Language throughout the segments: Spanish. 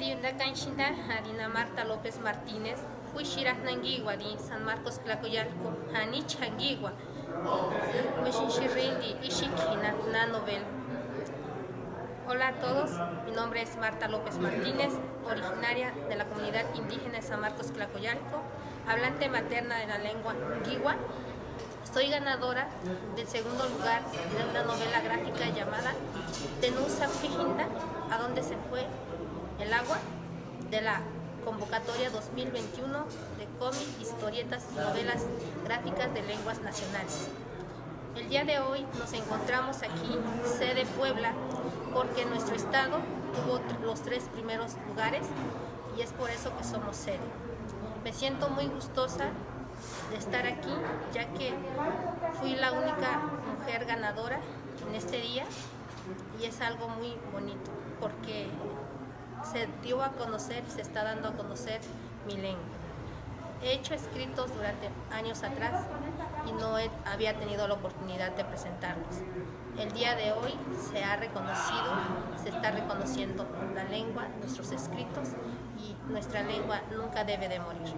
Tiyundakanxinta Harina Marta López Martínez, Huixirajnanguigua di San Marcos Tlacoyalco, Hanich Hanguigua, Mexinchirrindi Ishikina na novela. Hola a todos, mi nombre es Marta López Martínez, originaria de la comunidad indígena de San Marcos Tlacoyalco, hablante materna de la lengua Nguigua. Soy ganadora del segundo lugar de una novela gráfica llamada Tenusa Pijinda, a donde se fue el agua, de la convocatoria 2021 de cómic, historietas y novelas gráficas de lenguas nacionales. El día de hoy nos encontramos aquí, sede Puebla, porque nuestro estado tuvo los 3 primeros lugares y es por eso que somos sede. Me siento muy gustosa de estar aquí, ya que fui la única mujer ganadora en este día y es algo muy bonito porque se dio a conocer y se está dando a conocer mi lengua. He hecho escritos durante años atrás y no había tenido la oportunidad de presentarlos. El día de hoy se ha reconocido, se está reconociendo la lengua, nuestros escritos, y nuestra lengua nunca debe de morir.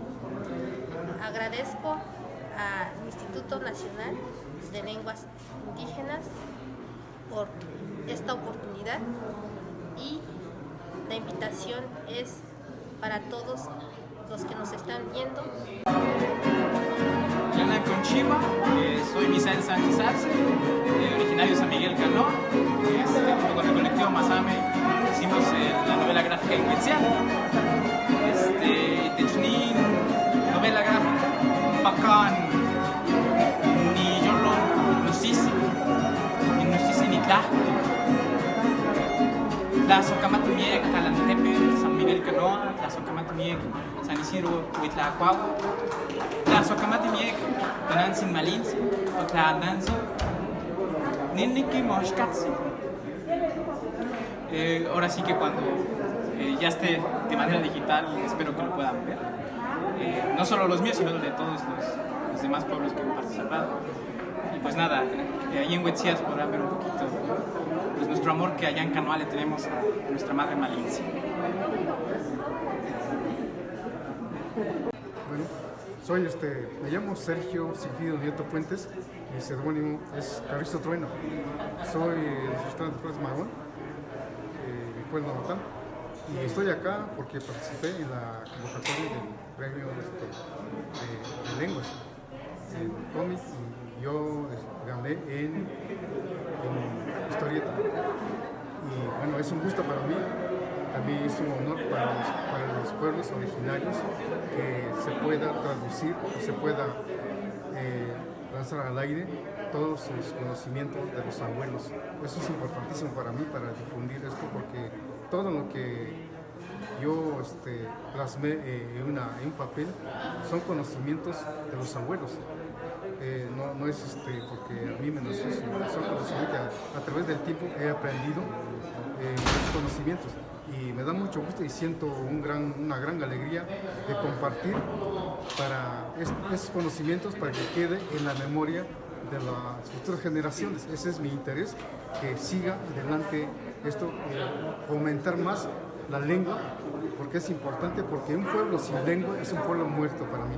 Agradezco al Instituto Nacional de Lenguas Indígenas por esta oportunidad y la invitación es para todos los que nos están viendo. Yana Conchima, soy Misael Sánchez Arce, originario de San Miguel Canoa. Junto con el colectivo Masame hicimos la novela gráfica en Huetzial. Technin, novela gráfica, bacán, ni yolon, nusisi ni tla. La Socamatumiek, Talantepe, San Miguel Canoa, la Socamatumiek, San Isidro, Huitlacuagua, la Socamatumiek, Tonantzin Malins, Otlanantzin, Niniki Moshkatsi. Ahora sí que cuando ya esté de manera digital, espero que lo puedan ver. No solo los míos, sino de todos los demás pueblos que han participado. Y pues nada, ahí en Huetzias podrán ver un poquito pues nuestro amor que allá en Canoa le tenemos a nuestra madre malinche. Bueno, me llamo Sergio Silfido Nieto Fuentes, mi seudónimo es Carrizo Trueno. Soy el restaurante Flores Marón, mi pueblo natal, y estoy acá porque participé en la convocatoria del premio de lenguas en cómic, y yo gané en historieta. Y bueno, es un gusto para mí, también es un honor para los pueblos originarios que se pueda traducir, que se pueda lanzar al aire todos sus conocimientos de los abuelos. Eso es importantísimo para mí, para difundir esto, porque todo lo que yo plasmé en un papel son conocimientos de los abuelos. No es porque a mí me nació, son conocimientos que a través del tiempo he aprendido esos conocimientos, y me da mucho gusto y siento una gran alegría de compartir esos conocimientos para que quede en la memoria de las futuras generaciones. Ese es mi interés, que siga adelante esto, fomentar más la lengua, porque es importante, porque un pueblo sin lengua es un pueblo muerto para mí.